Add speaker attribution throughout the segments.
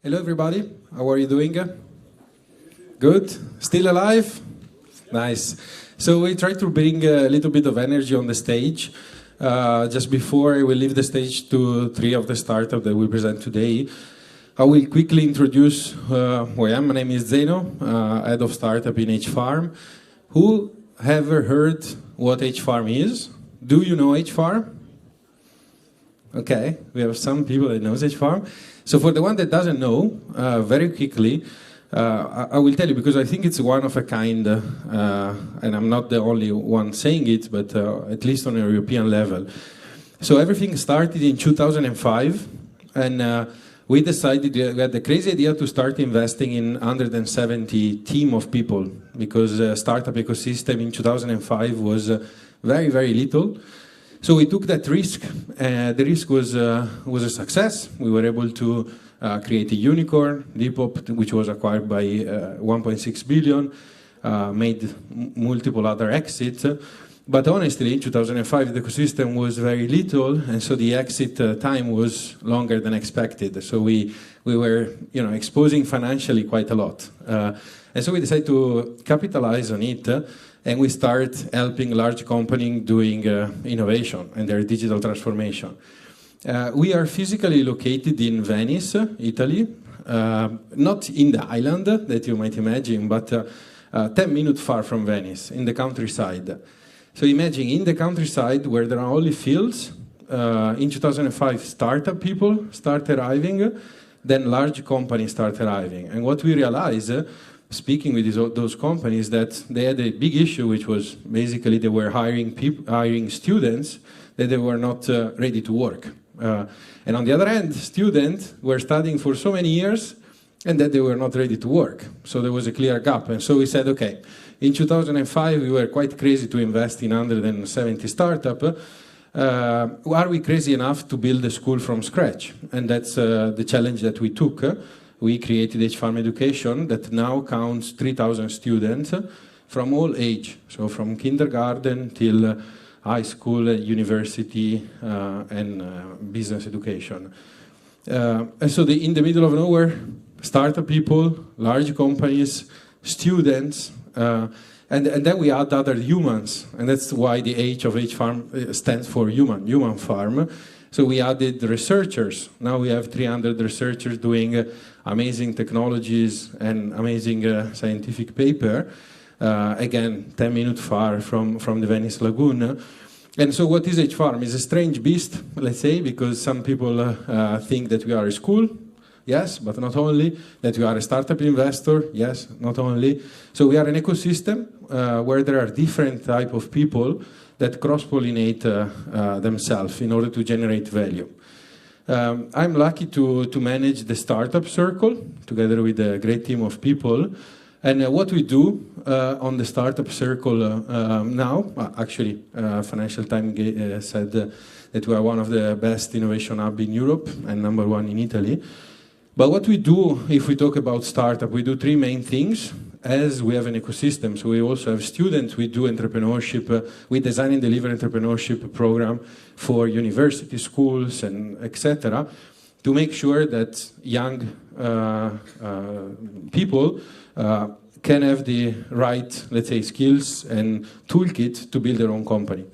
Speaker 1: Hello everybody, how are you doing? Good? Still alive? Nice. So we try to bring a little bit of energy on the stage. Just before we leave the stage to three of the startups that we present today, I will quickly introduce who I am. My name is Zeno, head of startup in H-Farm. Who ever heard what H-Farm is? Do you know H-Farm? Okay, we have some people that knows H-Farm. So for the one that doesn't know, very quickly, I will tell you because I think it's one of a kind, and I'm not the only one saying it, but at least on a European level. So everything started in 2005, and we decided, we had the crazy idea to start investing in 170 team of people, because startup ecosystem in 2005 was very, very little. So we took that risk. The risk was a success. We were able to create a unicorn, Depop, which was acquired by 1.6 billion, made multiple other exits. But honestly, in 2005, the ecosystem was very little, and so the exit time was longer than expected. So we were, exposing financially quite a lot. And so we decided to capitalize on it. And we start helping large companies doing innovation and their digital transformation. We are physically located in Venice, Italy, not in the island that you might imagine, but 10 minutes far from Venice, in the countryside. So imagine in the countryside where there are only fields, in 2005 startup people start arriving, then large companies start arriving. And what we realized, speaking with those companies, that they had a big issue, which was basically they were hiring students that they were not ready to work. And on the other hand, students were studying for so many years and that they were not ready to work. So there was a clear gap. And so we said, okay, in 2005, we were quite crazy to invest in 170 startups. Are we crazy enough to build a school from scratch? And that's the challenge that we took. We created H-Farm Education that now counts 3,000 students from all age, so from kindergarten till high school, university, and business education. And so in the middle of nowhere, startup people, large companies, students, and then we add other humans, and that's why the H of H-Farm stands for human farm. So we added researchers. Now we have 300 researchers doing amazing technologies and amazing scientific paper. Again, 10 minutes far from the Venice Lagoon. And so what is H-Farm? It's a strange beast, let's say, because some people think that we are a school. Yes, but not only. That we are a startup investor. Yes, not only. So we are an ecosystem where there are different types of people that cross-pollinate themselves in order to generate value. I'm lucky to manage the startup circle together with a great team of people. And what we do on the startup circle now, actually, Financial Times said that we are one of the best innovation hubs in Europe and #1 in Italy. But what we do, if we talk about startup, we do three main things. As we have an ecosystem, so we also have students, we do entrepreneurship, we design and deliver entrepreneurship program for university, schools, and etc., to make sure that young people can have the right, let's say, skills and toolkit to build their own company.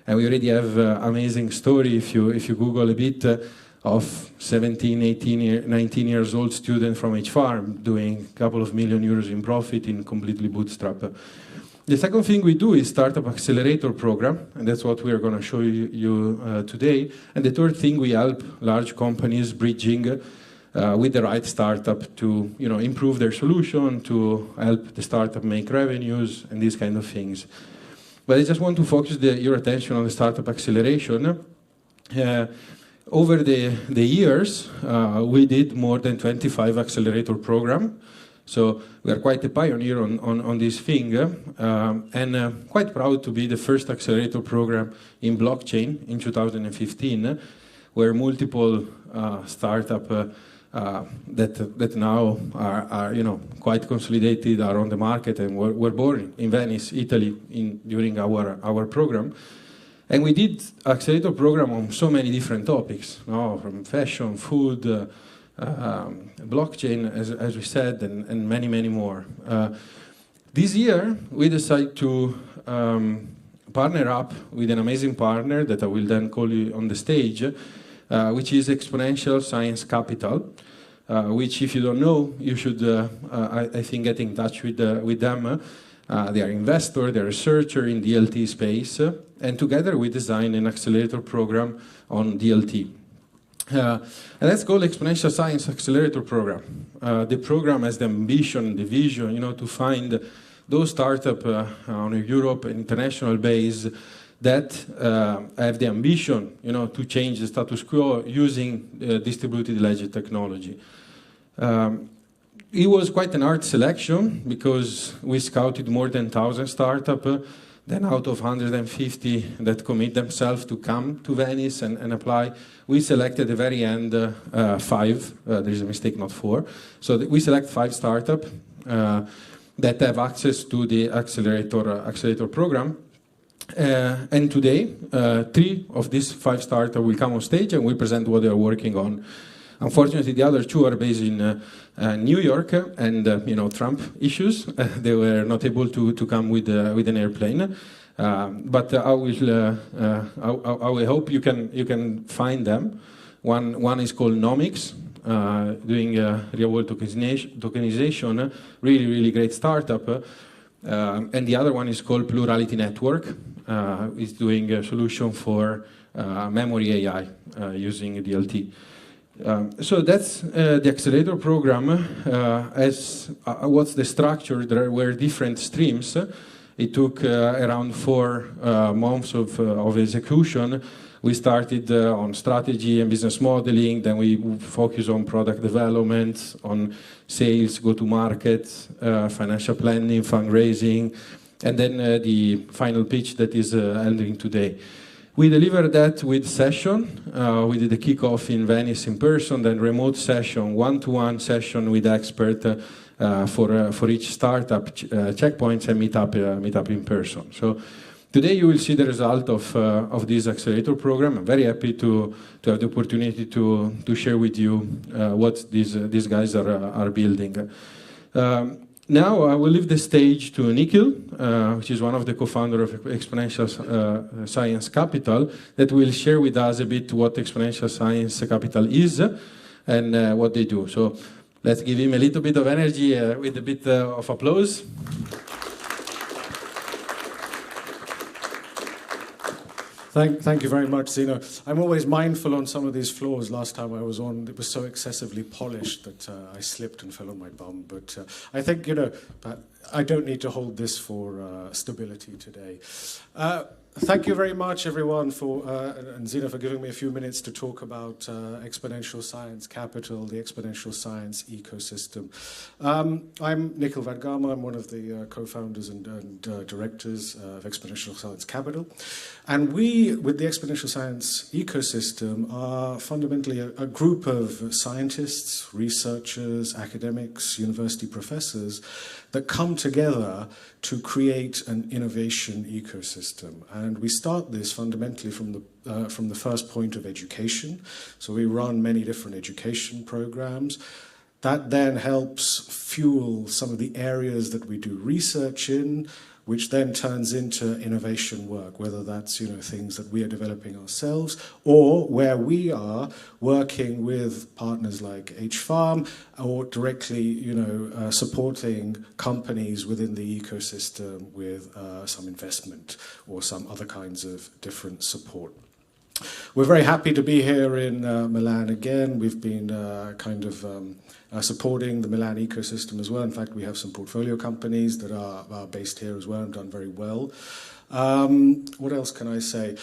Speaker 1: And we already have amazing story, if you Google a bit, of 17, 18, 19 years old student from H-Farm doing a couple of million euros in profit in completely bootstrap. The second thing we do is Startup Accelerator Program, and that's what we are going to show you today. And the third thing, we help large companies bridging with the right startup to improve their solution, to help the startup make revenues, and these kind of things. But I just want to focus your attention on the Startup Acceleration. Over the years, we did more than 25 accelerator programs. So we are quite a pioneer on this thing, and quite proud to be the first accelerator program in blockchain in 2015, where multiple startups that now are quite consolidated, are on the market, and were born in Venice, Italy, during our program. And we did accelerator program on so many different topics, from fashion, food, blockchain, as we said, and many, many more. This year, we decided to partner up with an amazing partner that I will then call you on the stage, which is Exponential Science Capital, which, if you don't know, you should, I think, get in touch with them. They are investor, they're a researcher in DLT space, and together we designed an accelerator program on DLT. And that's called Exponential Science Accelerator Program. The program has the ambition, the vision, to find those startups on a Europe and international base that have the ambition, to change the status quo using distributed ledger technology. It was quite an hard selection because we scouted more than 1,000 startups. Then out of 150 that commit themselves to come to Venice and apply, we selected at the very end 5. There's a mistake, not 4. So we select 5 startups that have access to the accelerator program. And today, 3 of these 5 startups will come on stage and will present what they are working on. Unfortunately, the other 2 are based in New York, and Trump issues. They were not able to come with an airplane. But I will hope you can find them. One is called Nomics, doing real-world tokenization, really, really great startup. And the other one is called Plurality Network. It's doing a solution for memory AI using DLT. So that's the accelerator program. What's the structure? There were different streams. It took around 4 months of execution. We started on strategy and business modeling, then we focused on product development, on sales, go-to-market, financial planning, fundraising, and then the final pitch that is ending today. We delivered that with session. We did a kickoff in Venice in person, then remote session, one-to-one session with expert for each startup, checkpoints, and meet up in person. So today you will see the result of this accelerator program. I'm very happy to have the opportunity to share with you what these guys are building. Now I will leave the stage to Nikhil, which is one of the co-founders of Exponential Science Capital, that will share with us a bit what Exponential Science Capital is and what they do. So let's give him a little bit of energy with a bit of applause.
Speaker 2: Thank you very much, Zeno. I'm always mindful on some of these floors. Last time I was on, it was so excessively polished that I slipped and fell on my bum. But I think, I don't need to hold this for stability today. Thank you very much, everyone, and Zeno, for giving me a few minutes to talk about Exponential Science Capital, the exponential science ecosystem. I'm Nikhil Vadgama. I'm one of the co-founders and directors of Exponential Science Capital. And we, with the exponential science ecosystem, are fundamentally a group of scientists, researchers, academics, university professors that come together to create an innovation ecosystem. And we start this fundamentally from the first point of education. So we run many different education programs. That then helps fuel some of the areas that we do research in, which then turns into innovation work, whether that's things that we are developing ourselves or where we are working with partners like ETHMilan or directly supporting companies within the ecosystem with some investment or some other kinds of different support. We're very happy to be here in Milan again. We've been supporting the Milan ecosystem as well. In fact, we have some portfolio companies that are based here as well and done very well. What else can I say?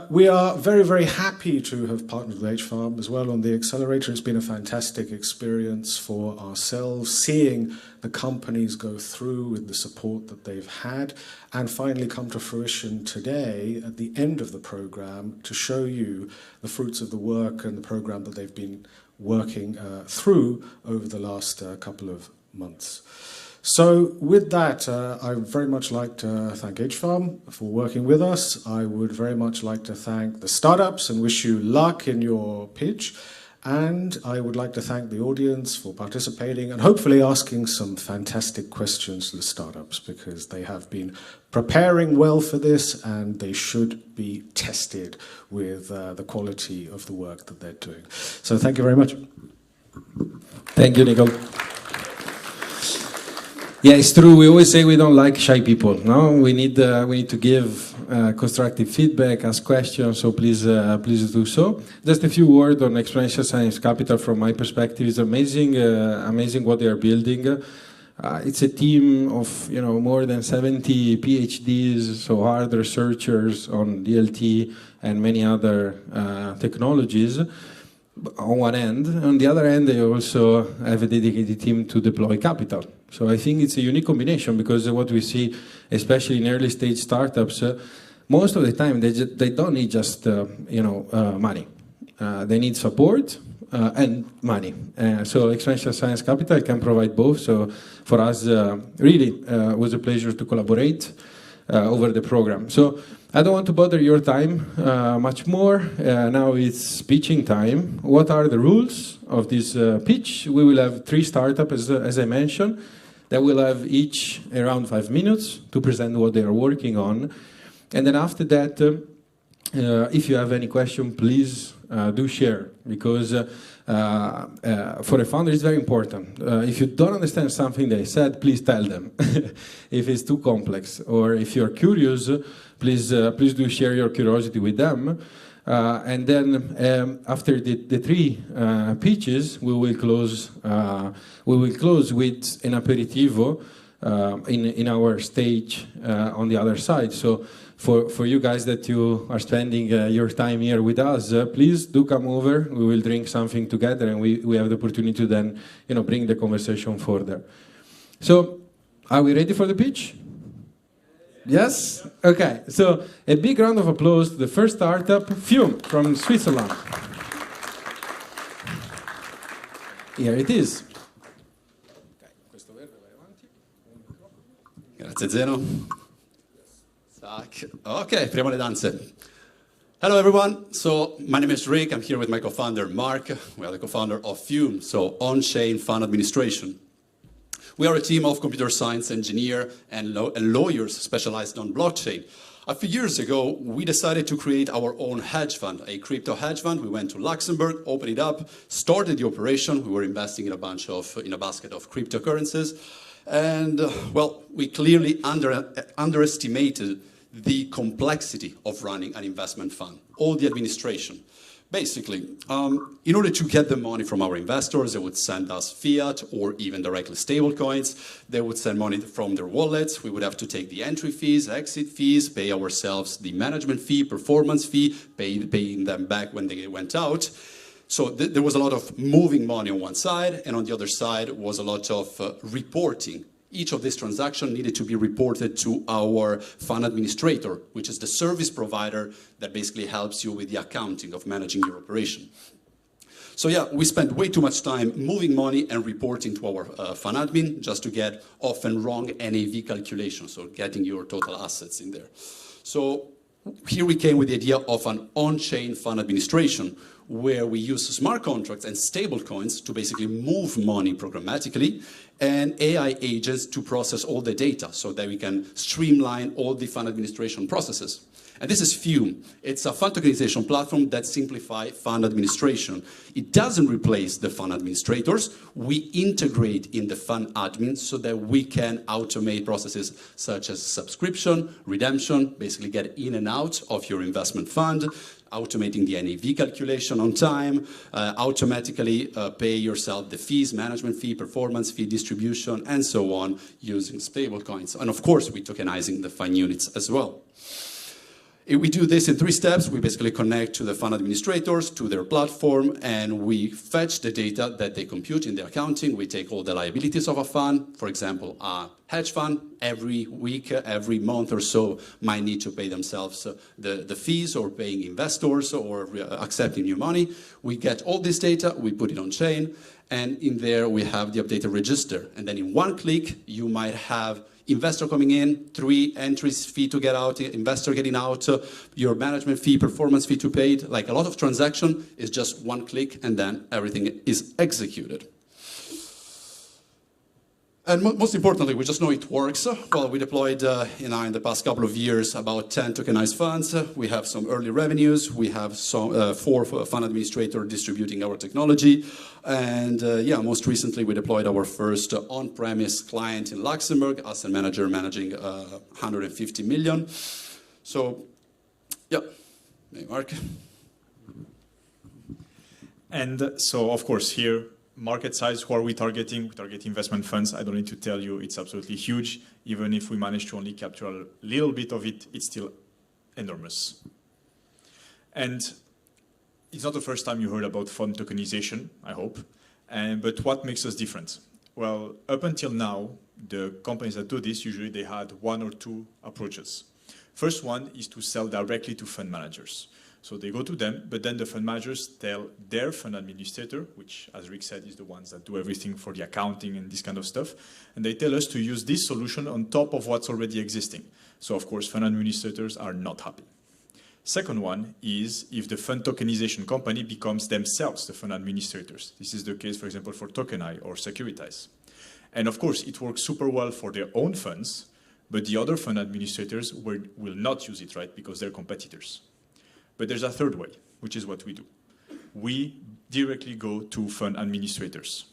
Speaker 2: We are very, very happy to have partnered with ETHMilan as well on the accelerator. It's been a fantastic experience for ourselves, seeing the companies go through with the support that they've had and finally come to fruition today at the end of the program to show you the fruits of the work and the program that they've been working through over the last couple of months. So with that, I would very much like to thank ETHMilan for working with us. I would very much like to thank the startups and wish you luck in your pitch. And I would like to thank the audience for participating and hopefully asking some fantastic questions to the startups, because they have been preparing well for this and they should be tested with the quality of the work that they're doing. So thank you very much.
Speaker 1: Thank you, Nikhil. Yeah, it's true. We always say we don't like shy people. No, we need to give constructive feedback, ask questions. So please do so. Just a few words on Exponential Science Capital from my perspective. It's amazing, amazing what they are building. It's a team of more than 70 PhDs, so hard researchers on DLT and many other technologies. On one end. On the other end, they also have a dedicated team to deploy capital. So I think it's a unique combination, because what we see, especially in early stage startups, most of the time they don't need just money. They need support and money. So Exponential Science Capital can provide both. So for us, really was a pleasure to collaborate over the program. So I don't want to bother your time much more. Now it's pitching time. What are the rules of this pitch? We will have 3 startups, as I mentioned, that will have each around 5 minutes to present what they are working on. And then after that, if you have any question, please do share, because for a founder it's very important. If you don't understand something they said, please tell them. If it's too complex, or if you're curious, please do share your curiosity with them. And then after the 3 pitches, we will close with an aperitivo in our stage on the other side. So for you guys that you are spending your time here with us, please do come over. We will drink something together, and we have the opportunity to then bring the conversation further. So are we ready for the pitch? Yes? Okay, so a big round of applause to the first startup, Fume, from Switzerland. Here it is.
Speaker 3: Grazie Zeno. Okay, prima le danze. Hello everyone, so my name is Rick, I'm here with my co-founder Marc. We are the co-founder of Fume, so on-chain fund administration. We are a team of computer science engineers and lawyers specialized on blockchain. A few years ago, we decided to create our own hedge fund, a crypto hedge fund. We went to Luxembourg, opened it up, started the operation. We were investing in a basket of cryptocurrencies. And, well, we clearly underestimated the complexity of running an investment fund, all the administration. Basically, in order to get the money from our investors, they would send us fiat or even directly stablecoins. They would send money from their wallets. We would have to take the entry fees, exit fees, pay ourselves the management fee, performance fee, paying them back when they went out. So there was a lot of moving money on one side, and on the other side was a lot of reporting. Each of these transactions needed to be reported to our fund administrator, which is the service provider that basically helps you with the accounting of managing your operation. So yeah, we spent way too much time moving money and reporting to our fund admin just to get often wrong NAV calculations, so getting your total assets in there. So here we came with the idea of an on-chain fund administration, where we use smart contracts and stablecoins to basically move money programmatically, and AI agents to process all the data so that we can streamline all the fund administration processes. And this is Fume. It's a fund tokenization platform that simplifies fund administration. It doesn't replace the fund administrators. We integrate in the fund admin so that we can automate processes such as subscription, redemption, basically get in and out of your investment fund, automating the NAV calculation on time, automatically pay yourself the fees, management fee, performance fee, distribution, and so on, using stablecoins. And of course, we're tokenizing the fund units as well. We do this in 3 steps. We basically connect to the fund administrators, to their platform, and we fetch the data that they compute in the accounting. We take all the liabilities of a fund. For example, a hedge fund every week, every month or so might need to pay themselves the fees, or paying investors, or accepting new money. We get all this data, we put it on chain, and in there we have the updated register. And then in one click, you might have investor coming in, 3 entries fee to get out, investor getting out, your management fee, performance fee to pay. Like a lot of transaction is just one click and then everything is executed. And most importantly, we just know it works. Well, we deployed in the past couple of years about 10 tokenized funds. We have some early revenues. We have some 4 fund administrators distributing our technology. And most recently, we deployed our first on-premise client in Luxembourg, asset manager managing 150 million. So, yeah, hey, Marc.
Speaker 4: And so, of course, here, market size, who are we targeting? We target investment funds. I don't need to tell you, it's absolutely huge. Even if we manage to only capture a little bit of it, it's still enormous. And it's not the first time you heard about fund tokenization, I hope. But what makes us different? Well, up until now, the companies that do this, usually they had 1 or 2 approaches. First one is to sell directly to fund managers. So they go to them, but then the fund managers tell their fund administrator, which, as Rick said, is the ones that do everything for the accounting and this kind of stuff, and they tell us to use this solution on top of what's already existing. So, of course, fund administrators are not happy. Second one is if the fund tokenization company becomes themselves the fund administrators. This is the case, for example, for TokenWay or securities. And, of course, it works super well for their own funds, but the other fund administrators will not use it, right, because they're competitors. But there's a third way, which is what we do. We directly go to fund administrators.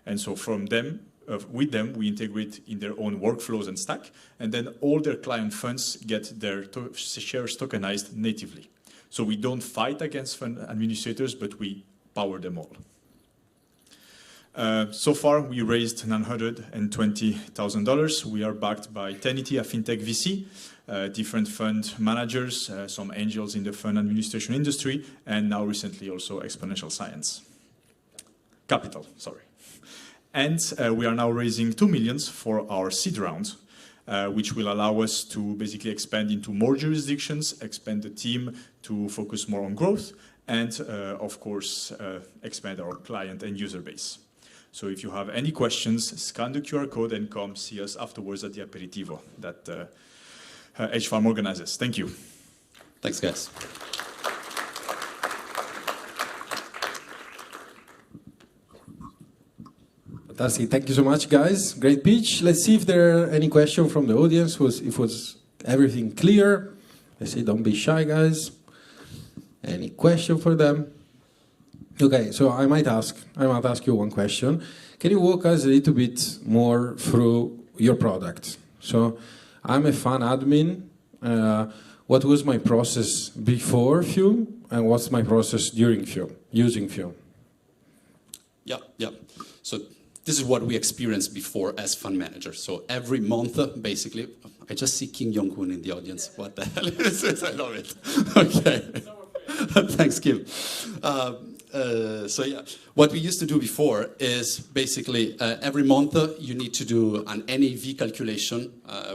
Speaker 4: And so from them, with them, we integrate in their own workflows and stack, and then all their client funds get their shares tokenized natively. So we don't fight against fund administrators, but we power them all. So far, we raised $920,000. We are backed by Tenity, a fintech VC, different fund managers, some angels in the fund administration industry, and now recently also Exponential Capital, sorry. And we are now raising $2 million for our seed round, which will allow us to basically expand into more jurisdictions, expand the team to focus more on growth, and of course, expand our client and user base. So if you have any questions, scan the QR code and come see us afterwards at the aperitivo that ETHFarm organizes. Thank you.
Speaker 3: Thanks, guys.
Speaker 1: Fantastic. Thank you so much, guys. Great pitch. Let's see if there are any questions from the audience. If was everything clear? Let's say don't be shy, guys. Any question for them? Okay, so I might ask you one question. Can you walk us a little bit more through your product? So I'm a fund admin. What was my process before Fume, and what's my process during Fume, using Fume?
Speaker 3: Yeah. So this is what we experienced before as fund managers. So every month, basically, I just see Kim Jong-un in the audience. What the hell is this? I love it. Okay. Thanks, Kim. So yeah, what we used to do before is basically every month you need to do an NAV calculation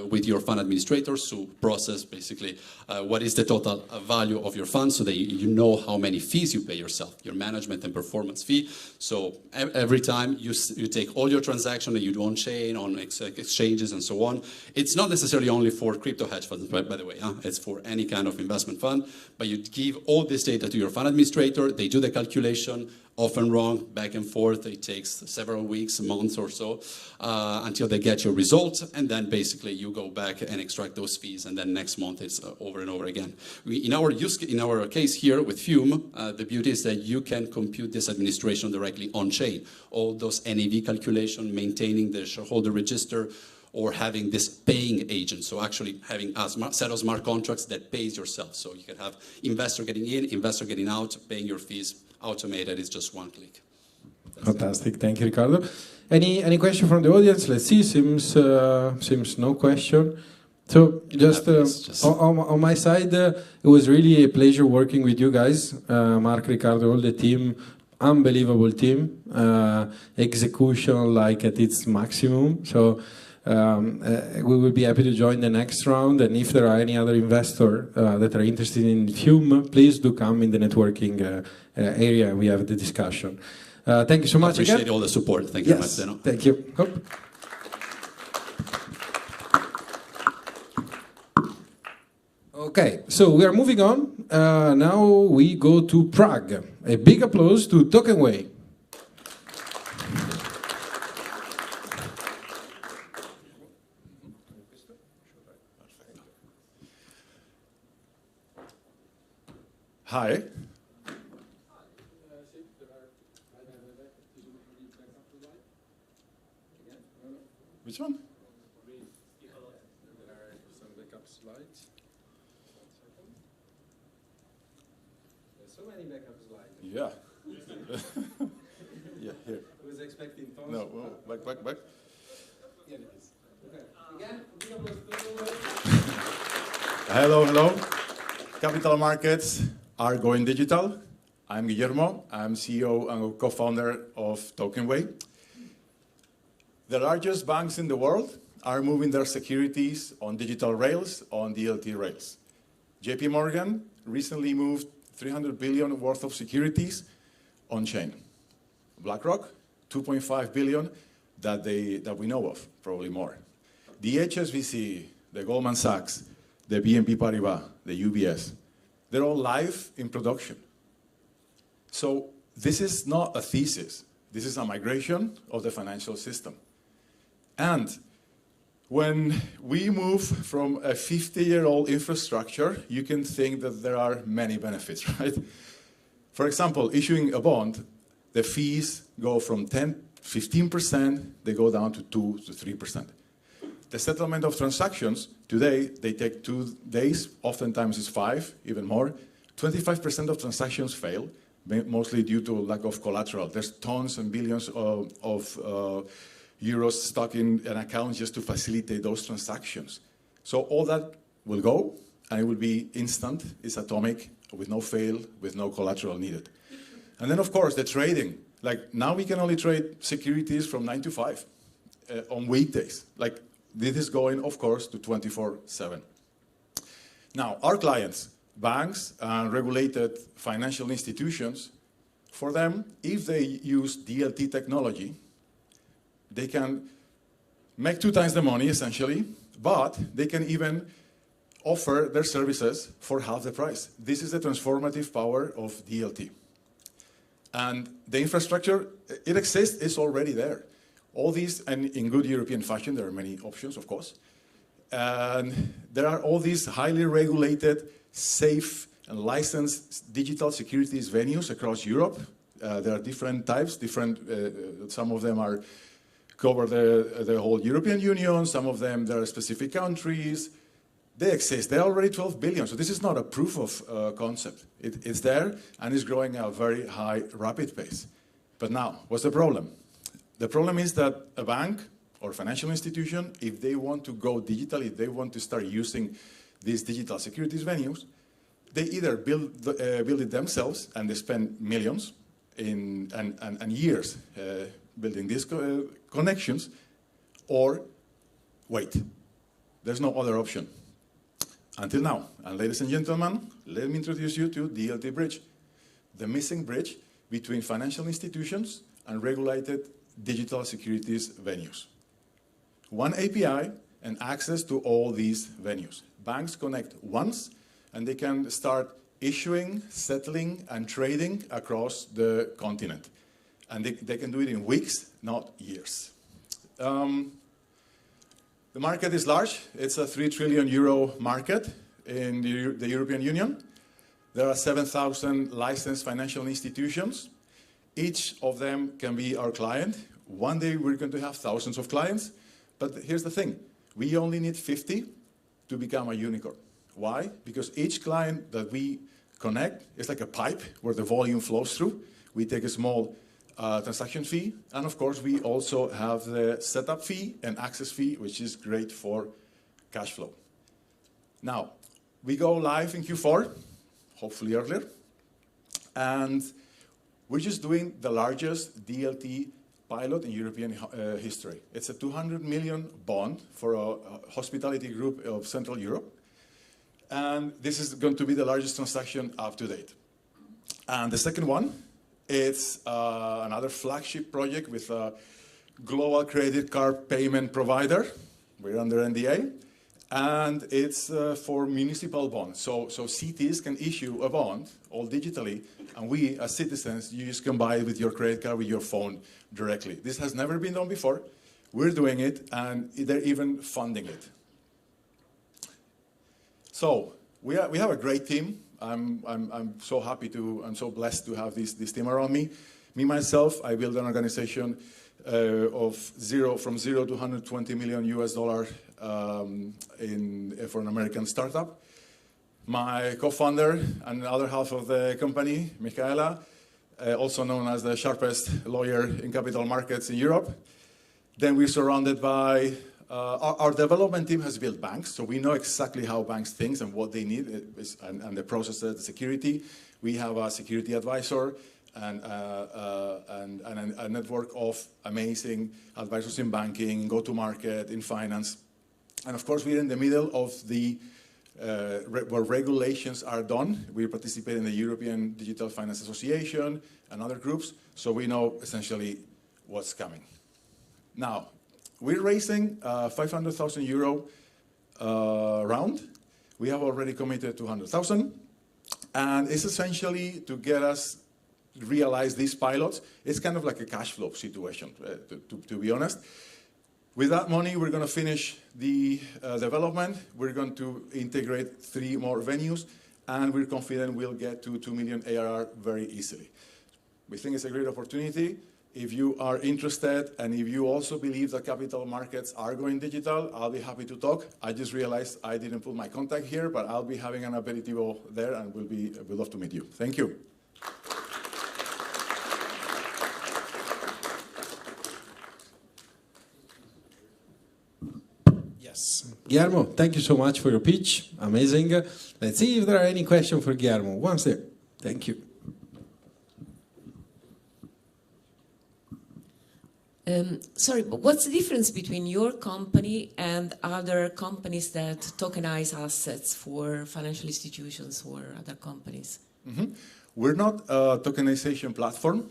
Speaker 3: with your fund administrators to process basically what is the total value of your fund so that you know how many fees you pay yourself, your management and performance fee. So every time you take all your transactions and you do on-chain, on exchanges and so on. It's not necessarily only for crypto hedge funds, by the way. It's for any kind of investment fund. But you give all this data to your fund administrator. They do the calculation, often wrong, back and forth. It takes several weeks, months or so, until they get your result. And then basically you go back and extract those fees. And then next month it's over and over again. In our case here with Fume, the beauty is that you can compute this administration directly on-chain. All those NAV calculation, maintaining the shareholder register, or having this paying agent. So actually having a set of smart contracts that pays yourself. So you can have investor getting in, investor getting out, paying your fees, automated. It's just one click.
Speaker 1: Fantastic. Thank you, Riccardo. Any question from the audience? Let's see. Seems no question. So just on my side, it was really a pleasure working with you guys, Marc, Riccardo, all the team. Unbelievable team. Execution like at its maximum. So we will be happy to join the next round. And if there are any other investors that are interested in Fume, please do come in the networking area. We have the discussion. Thank you so much again.
Speaker 3: Appreciate all the support. Thank you very much, Zeno.
Speaker 1: Thank you. Hope. Okay, so we are moving on. Now we go to Prague. A big applause to TokenWay.
Speaker 5: Hi. Which one?
Speaker 1: There are some backup slides. There's so many backup slides.
Speaker 5: Yeah. Yeah, here.
Speaker 1: I was expecting tons.
Speaker 5: No, well, back.
Speaker 1: Here it is. Okay. Again, big applause to
Speaker 5: Hello. Capital markets are going digital. I'm Guillermo. I'm CEO and co-founder of TokenWay. The largest banks in the world are moving their securities on digital rails, on DLT rails. JP Morgan recently moved 300 billion worth of securities on-chain. BlackRock, 2.5 billion that we know of, probably more. The HSBC, the Goldman Sachs, the BNP Paribas, the UBS, they're all live in production. So this is not a thesis. This is a migration of the financial system. And when we move from a 50-year-old infrastructure, you can think that there are many benefits, right? For example, issuing a bond, the fees go from 15%, they go down to 2 to 3%. The settlement of transactions, today, they take 2 days, oftentimes it's 5, even more. 25% of transactions fail, mostly due to lack of collateral. There's tons and billions of euros stuck in an account just to facilitate those transactions. So all that will go, and it will be instant, it's atomic, with no fail, with no collateral needed. And then, of course, the trading. Like, now we can only trade securities from 9 to 5 on weekdays. Like, this is going, of course, to 24/7. Now, our clients, banks and regulated financial institutions, for them, if they use DLT technology, they can make 2 times the money, essentially, but they can even offer their services for half the price. This is the transformative power of DLT. And the infrastructure, it exists, it's already there. All these, and in good European fashion, there are many options, of course. And there are all these highly regulated, safe, and licensed digital securities venues across Europe. There are different types, some of them cover the whole European Union, some of them, there are specific countries. They exist, they're already 12 billion, so this is not a proof of concept. It's there, and it's growing at a very high, rapid pace. But now, what's the problem? The problem is that a bank or financial institution, if they want to go digital, if they want to start using these digital securities venues, they either build it themselves, and they spend millions and years building these connections, or wait. There's no other option. Until now. And ladies and gentlemen, let me introduce you to DLT Bridge, the missing bridge between financial institutions and regulated digital securities venues. One API and access to all these venues. Banks connect once, and they can start issuing, settling, and trading across the continent. And they can do it in weeks, not years. The market is large. It's a 3 trillion euro market in the European Union. There are 7,000 licensed financial institutions. Each of them can be our client. One day we're going to have thousands of clients. But here's the thing. We only need 50 to become a unicorn. Why? Because each client that we connect is like a pipe where the volume flows through. We take a small transaction fee, and of course we also have the setup fee and access fee, which is great for cash flow. Now, we go live in Q4, hopefully earlier, and we're just doing the largest DLT pilot in European history. It's a 200 million bond for a hospitality group of Central Europe, and this is going to be the largest transaction up to date. And the second one, it's another flagship project with a global credit card payment provider. We're under NDA. And it's for municipal bonds. So cities can issue a bond, all digitally, and we, as citizens, you just can buy it with your credit card, with your phone directly. This has never been done before. We're doing it, and they're even funding it. So we have a great team. I'm so happy I'm so blessed to have this team around me. Me, myself, I built an organization from zero to 120 million US dollar for an American startup. My co-founder and the other half of the company, Michaela, also known as the sharpest lawyer in capital markets in Europe. Then we're surrounded by, our development team has built banks, so we know exactly how banks think and what they need, and the processes, the security. We have a security advisor, and a network of amazing advisors in banking, go-to-market, in finance. And of course, we're in the middle of where regulations are done. We participate in the European Digital Finance Association and other groups, so we know essentially what's coming. Now, we're raising 500,000 euro round. We have already committed 200,000, and it's essentially to get us realize these pilots. It's kind of like a cash flow situation, to be honest. With that money, we're going to finish the development. We're going to integrate 3 more venues, and we're confident we'll get to 2 million ARR very easily. We think it's a great opportunity. If you are interested, and if you also believe that capital markets are going digital, I'll be happy to talk. I just realized I didn't put my contact here, but I'll be having an aperitivo there, and we'd love to meet you. Thank you.
Speaker 1: Yes. Guillermo, thank you so much for your pitch. Amazing. Let's see if there are any questions for Guillermo. Once there. Thank you.
Speaker 6: Sorry, but what's the difference between your company and other companies that tokenize assets for financial institutions or other companies?
Speaker 5: Mm-hmm. We're not a tokenization platform.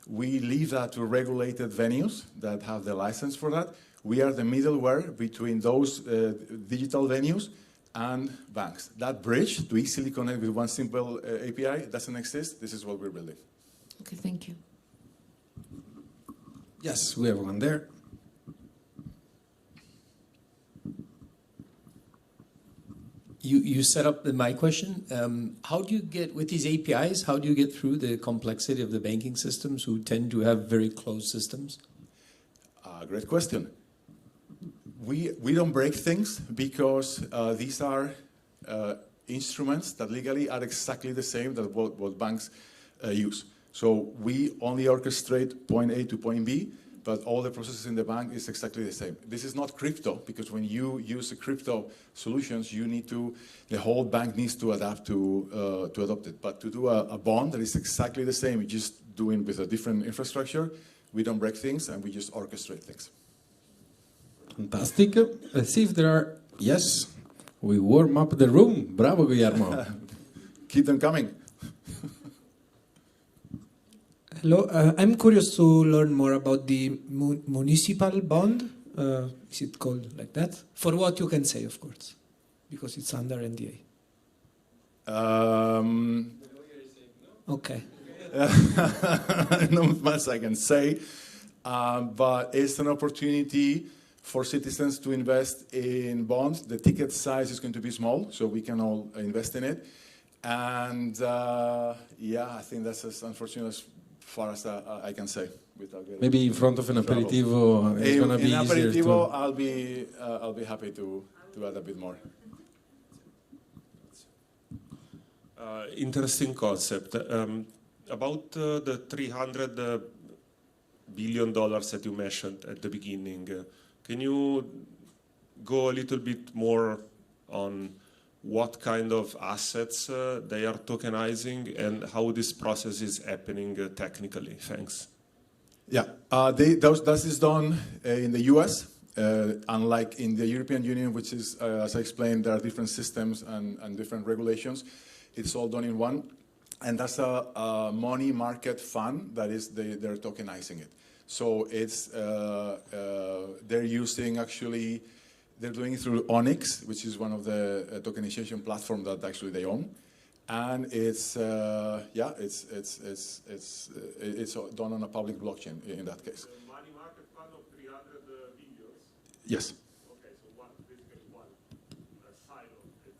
Speaker 5: We leave that to regulated venues that have the license for that. We are the middleware between those digital venues and banks. That bridge to easily connect with one simple API doesn't exist. This is what we're building.
Speaker 6: Okay, thank you.
Speaker 1: Yes, we have one there.
Speaker 7: You set up my question. How do you get, with these APIs, how do you get through the complexity of the banking systems who tend to have very closed systems?
Speaker 5: Great question. We don't break things because these are instruments that legally are exactly the same that what banks use. So we only orchestrate point A to point B, but all the processes in the bank is exactly the same. This is not crypto, because when you use the crypto solutions, the whole bank needs to adapt to adopt it. But to do a bond that is exactly the same, we just doing with a different infrastructure, we don't break things and we just orchestrate things.
Speaker 1: Fantastic. Let's see if there are, yes, we warm up the room. Bravo, Guillermo.
Speaker 5: Keep them coming.
Speaker 8: Hello, I'm curious to learn more about the municipal bond. Is it called like that? For what you can say, of course, because it's under NDA. Okay.
Speaker 5: Not much I can say, but it's an opportunity for citizens to invest in bonds. The ticket size is going to be small, so we can all invest in it. And yeah, I think that's as unfortunate as far as I can say.
Speaker 1: Maybe in front of an aperitivo, it's going to be easier.
Speaker 5: In aperitivo, I'll be happy to add a bit more.
Speaker 9: Interesting concept. About the $300 billion that you mentioned at the beginning, can you go a little bit more on what kind of assets they are tokenizing and how this process is happening technically? Thanks.
Speaker 5: Yeah, that is done in the US, unlike in the European Union, which is, as I explained, there are different systems and different regulations. It's all done in one. And that's a money market fund that is, they're tokenizing it. So it's, they're using actually They're doing it through Onyx, which is one of the tokenization platforms that actually they own. And it's it's done on a public blockchain in that case.
Speaker 9: The money market fund of 300 billions.
Speaker 5: Yes.
Speaker 9: Okay, so basically one side of this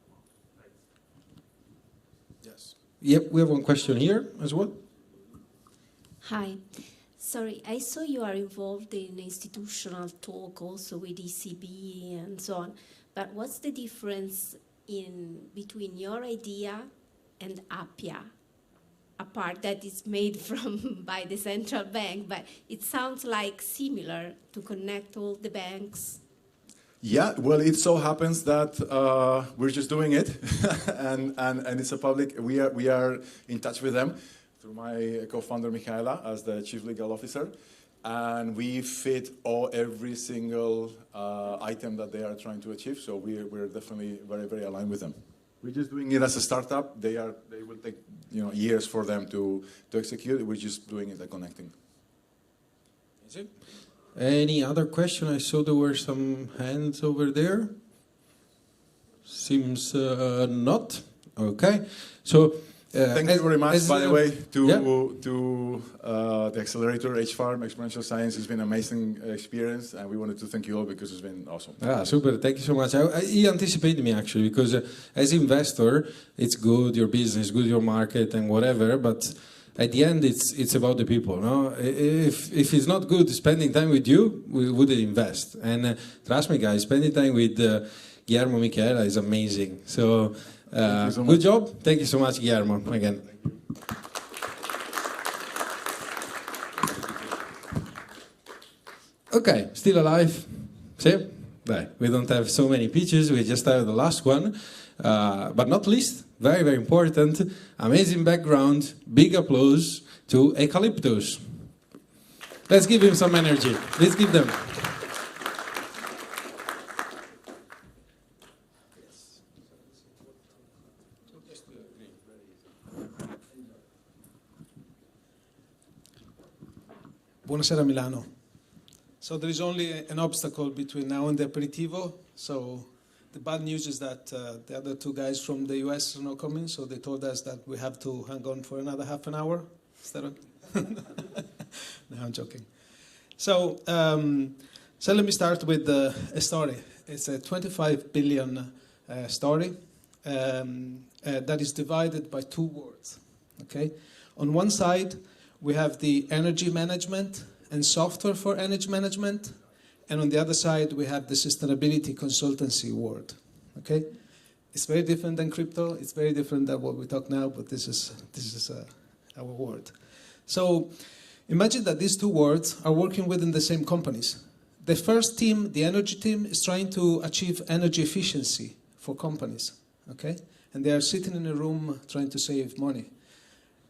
Speaker 9: amount. Thanks.
Speaker 1: Yes. Yep, we have one question here as well.
Speaker 10: Hi. Sorry, I saw you are involved in institutional talk also with ECB and so on. But what's the difference between your idea and Appia? A part that is made by the central bank, but it sounds like similar to connect all the banks.
Speaker 5: Yeah, well, it so happens that we're just doing it, and it's a public. We are in touch with them through my co-founder Michaela as the chief legal officer, and we fit every single item that they are trying to achieve. So we're definitely very, very aligned with them. We're just doing it as a startup. They will take years for them to execute. We're just doing it and connecting.
Speaker 1: Is it? Any other question? I saw there were some hands over there. Seems not. Okay. So
Speaker 5: thank you very much, by the way, to the accelerator, H-Farm, Exponential Science. It's been an amazing experience, and we wanted to thank you all because it's been awesome.
Speaker 1: Super. Thank you so much. He anticipated me, actually, because as investor, it's good, your business, good, your market, and whatever, but at the end, it's about the people. No? If it's not good spending time with you, we wouldn't invest. And trust me, guys, spending time with Guillermo, Michaela is amazing. So, good job. Thank you so much, Guillermo, again. Okay, still alive? See? Right. We don't have so many pitches. We just have the last one. But not least, very, very important, amazing background, big applause to Ecolyptus. Let's give him some energy. Let's give them.
Speaker 8: Buonasera Milano. So there is only an obstacle between now and the aperitivo. So the bad news is that the other two guys from the US are not coming. So they told us that we have to hang on for another half an hour. Is that okay? No, I'm joking. So let me start with a story. It's a 25 billion story that is divided by two words. Okay. On one side, we have the energy management and software for energy management. And on the other side, we have the sustainability consultancy world. Okay? It's very different than crypto. It's very different than what we talk now, but this is our world. So imagine that these two worlds are working within the same companies. The first team, the energy team, is trying to achieve energy efficiency for companies. Okay? And they are sitting in a room trying to save money.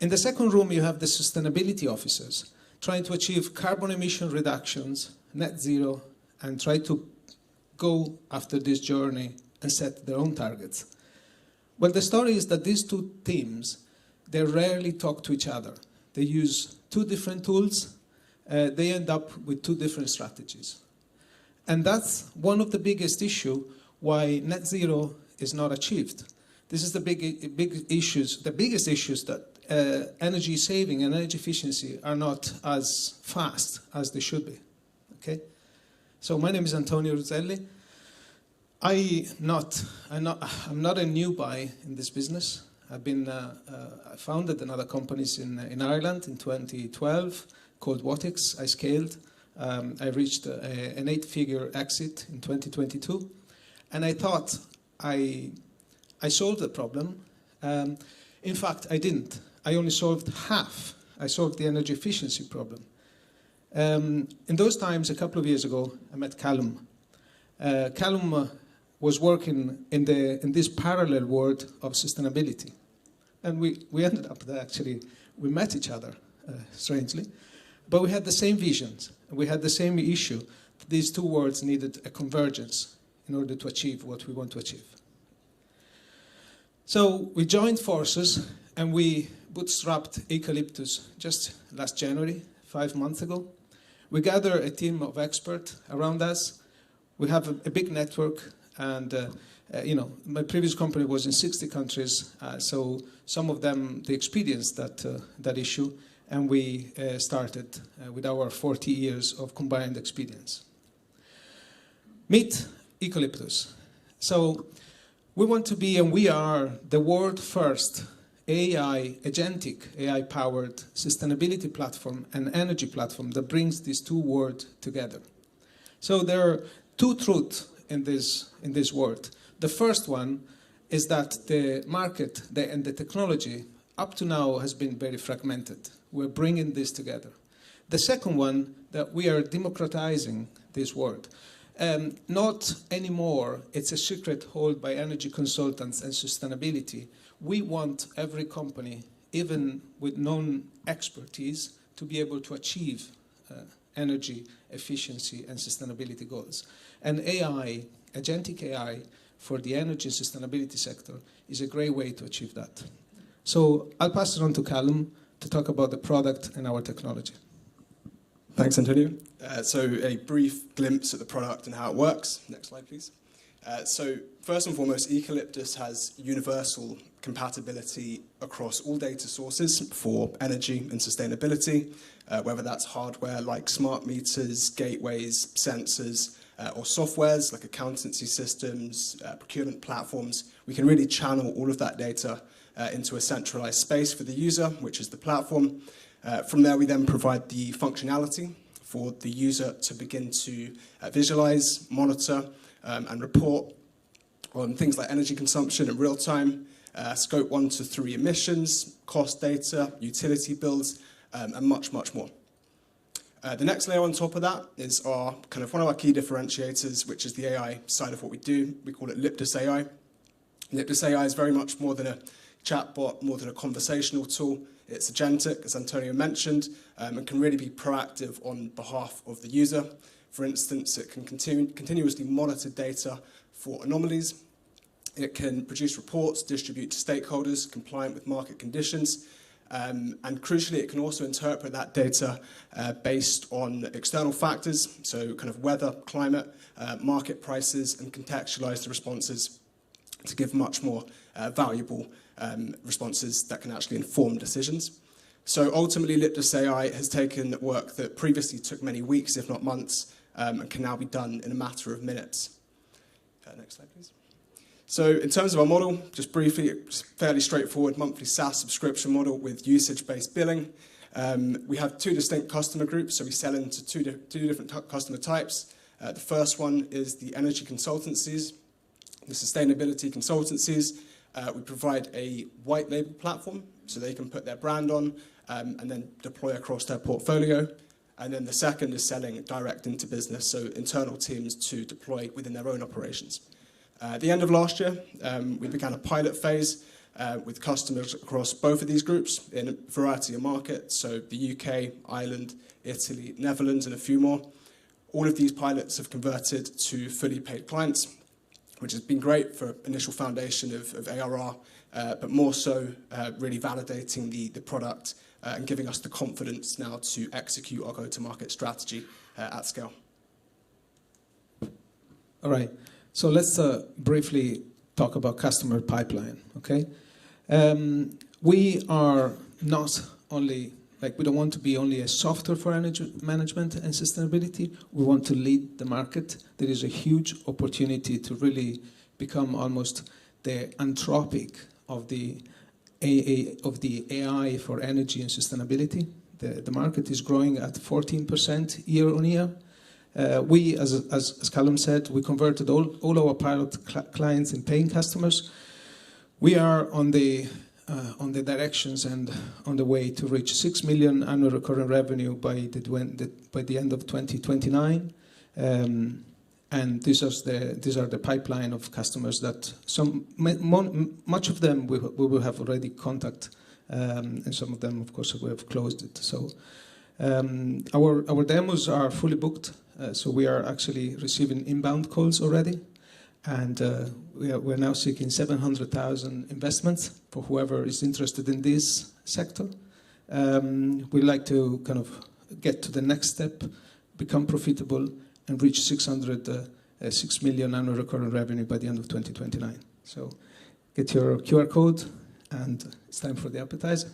Speaker 8: In the second room, you have the sustainability officers trying to achieve carbon emission reductions, net zero, and try to go after this journey and set their own targets. Well, the story is that these two teams, they rarely talk to each other. They use two different tools. They end up with two different strategies. And that's one of the biggest issues why net zero is not achieved. This is the biggest issues that energy saving and energy efficiency are not as fast as they should be. Okay? So my name is Antonio Ruzzelli. I'm not a newbie in this business. I've been I founded another companies in Ireland in 2012 called Watix. I scaled. I reached an 8-figure exit in 2022, and I thought I solved the problem. In fact, I didn't. I only solved half. I solved the energy efficiency problem. In those times, a couple of years ago, I met Callum. Callum was working in this parallel world of sustainability. And we ended up there, actually, we met each other, strangely. But we had the same visions. We had the same issue. These two worlds needed a convergence in order to achieve what we want to achieve. So we joined forces and we bootstrapped Ecolyptus just last January, 5 months ago. We gathered a team of experts around us. We have a big network, and you know, my previous company was in 60 countries, so some of them, they experienced that issue, and we started with our 40 years of combined experience. Meet Ecolyptus. So we want to be, and we are, the world first agentic, AI-powered sustainability platform and energy platform that brings these two worlds together. So there are two truths in this world. The first one is that the market and the technology up to now has been very fragmented. We're bringing this together. The second one, that we are democratizing this world. Not anymore, it's a secret held by energy consultants and sustainability. We want every company, even with non-expertise, to be able to achieve energy efficiency and sustainability goals. And AI, agentic AI, for the energy and sustainability sector is a great way to achieve that. So I'll pass it on to Callum to talk about the product and our technology.
Speaker 11: Thanks, Antonio. So a brief glimpse at the product and how it works. Next slide, please. So first and foremost, Ecolyptus has universal compatibility across all data sources for energy and sustainability, whether that's hardware like smart meters, gateways, sensors, or softwares like accountancy systems, procurement platforms. We can really channel all of that data into a centralized space for the user, which is the platform. From there, we then provide the functionality for the user to begin to visualize, monitor, and report on things like energy consumption in real time, scope 1 to 3 emissions, cost data, utility bills, and much, much more. The next layer on top of that is one of our key differentiators, which is the AI side of what we do. We call it Lyptus AI. Lyptus AI is very much more than a chatbot, more than a conversational tool. It's agentic, as Antonio mentioned, and can really be proactive on behalf of the user. For instance, it can continuously monitor data for anomalies. It can produce reports, distribute to stakeholders compliant with market conditions. And crucially, it can also interpret that data based on external factors, so kind of weather, climate, market prices, and contextualize the responses to give much more valuable responses that can actually inform decisions. So ultimately, Lyptus AI has taken work that previously took many weeks, if not months, and can now be done in a matter of minutes. Next slide, please. So in terms of our model, just briefly, it's a fairly straightforward monthly SaaS subscription model with usage-based billing. We have two distinct customer groups, so we sell into two different customer types. The first one is the energy consultancies, the sustainability consultancies. We provide a white label platform, so they can put their brand on and then deploy across their portfolio. And then the second is selling direct into business, so internal teams to deploy within their own operations. At the end of last year, we began a pilot phase with customers across both of these groups in a variety of markets, so the UK, Ireland, Italy, Netherlands, and a few more. All of these pilots have converted to fully paid clients, which has been great for initial foundation of ARR, but more so really validating the product and giving us the confidence now to execute our go-to-market strategy at scale.
Speaker 8: All right. So let's briefly talk about customer pipeline, okay? We are not only, we don't want to be only a software for energy management and sustainability. We want to lead the market. There is a huge opportunity to really become almost the Anthropic of the AI for energy and sustainability. The market is growing at 14% year on year. We, as Callum said, we converted all our pilot clients and paying customers. We are on the directions and on the way to reach 6 million annual recurring revenue by the end of 2029. And these are the pipeline of customers that much of them we will have already contact, and some of them, of course, we have closed it. So our demos are fully booked. So we are actually receiving inbound calls already, and we're now seeking 700,000 investments for whoever is interested in this sector. We'd like to kind of get to the next step, become profitable, and reach 600 6 million annual recurring revenue by the end of 2029. So get your QR code, and it's time for the appetizer.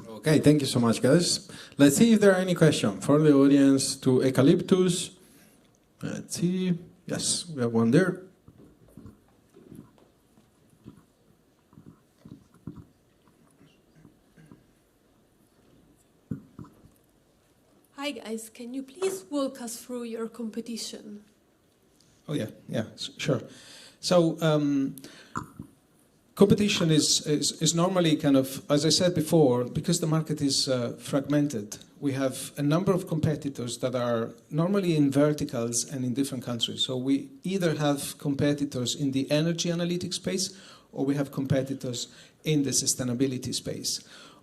Speaker 1: Okay, thank you so much, guys. Let's see if there are any questions for the audience to Ecolyptus. Let's see. Yes, we have one there.
Speaker 12: Hi guys, can you please walk us through your competition?
Speaker 8: Oh yeah, sure. So competition is normally kind of, as I said before, because the market is fragmented, we have a number of competitors that are normally in verticals and in different countries. So we either have competitors in the energy analytics space, or we have competitors in the sustainability space.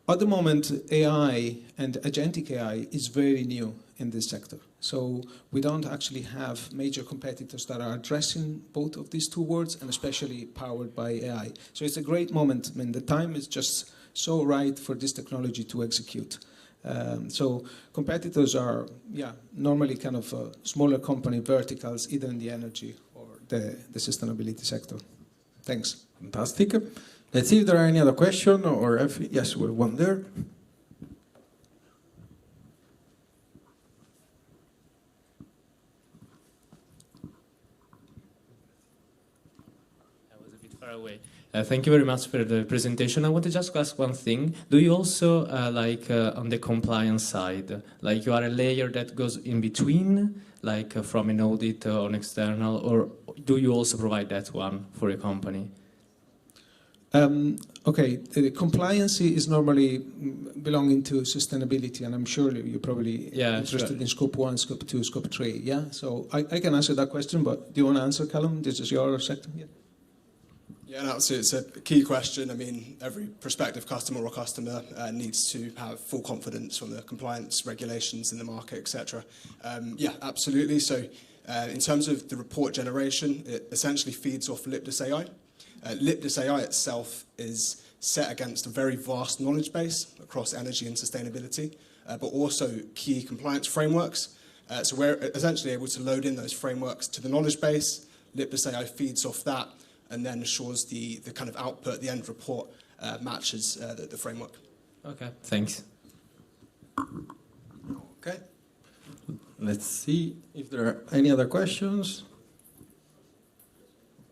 Speaker 8: At the moment, AI and agentic AI is very new in this sector. So we don't actually have major competitors that are addressing both of these two words, and especially powered by AI. So it's a great moment. I mean, the time is just so right for this technology to execute. So competitors are, normally kind of smaller company verticals, either in the energy or the sustainability sector. Thanks.
Speaker 1: Fantastic. Let's see if there are any other questions, or if, yes, we have one there.
Speaker 13: I was a bit far away. Thank you very much for the presentation. I want to just ask one thing. Do you also, on the compliance side, like you are a layer that goes in between, like from an audit or an external, or do you also provide that one for a company?
Speaker 8: Okay, compliance is normally belonging to sustainability, and I'm sure you're probably interested in scope 1, scope 2, scope 3, yeah? So I can answer that question, but do you want to answer, Callum? This is your sector.
Speaker 11: Yeah, no, so it's a key question. I mean, every prospective customer or customer needs to have full confidence on the compliance regulations in the market, etc. Yeah, absolutely. So in terms of the report generation, it essentially feeds off Liptus AI. Liptus AI itself is set against a very vast knowledge base across energy and sustainability, but also key compliance frameworks. So we're essentially able to load in those frameworks to the knowledge base. Liptus AI feeds off that and then assures the kind of output, the end report matches the framework.
Speaker 13: Okay, thanks.
Speaker 1: Okay. Let's see if there are any other questions.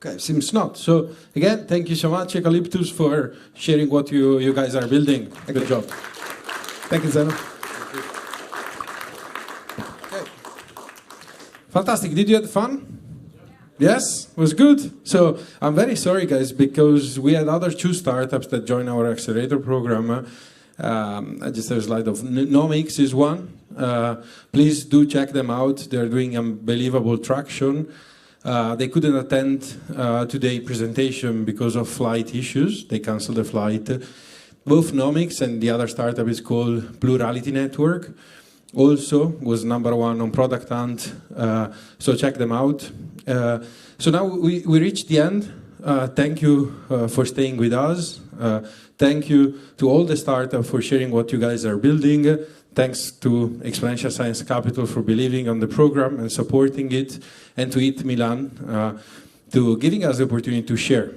Speaker 1: Okay, seems not. So again, thank you so much, Ecolyptus, for sharing what you guys are building. Good job.
Speaker 8: Thank you, Zeno.
Speaker 1: Okay. Fantastic. Did you have fun? Yes, it was good. So I'm very sorry, guys, because we had other 2 startups that joined our accelerator program. I just have a slide of Nomics is one. Please do check them out. They're doing unbelievable traction. They couldn't attend today's presentation because of flight issues. They canceled the flight. Both Nomics and the other startup is called Plurality Network. Also was #1 on Product Hunt. So check them out. So now we reached the end. Thank you for staying with us. Thank you to all the startups for sharing what you guys are building. Thanks to Exponential Science Capital for believing on the program and supporting it, and to ETHMilan to giving us the opportunity to share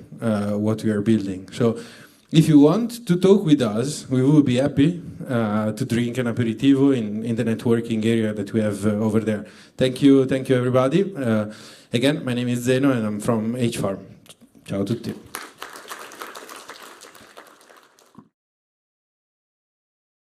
Speaker 1: what we are building. So if you want to talk with us, we will be happy to drink an aperitivo in the networking area that we have over there. Thank you everybody. Again, my name is Zeno and I'm from H-Farm. Ciao a tutti.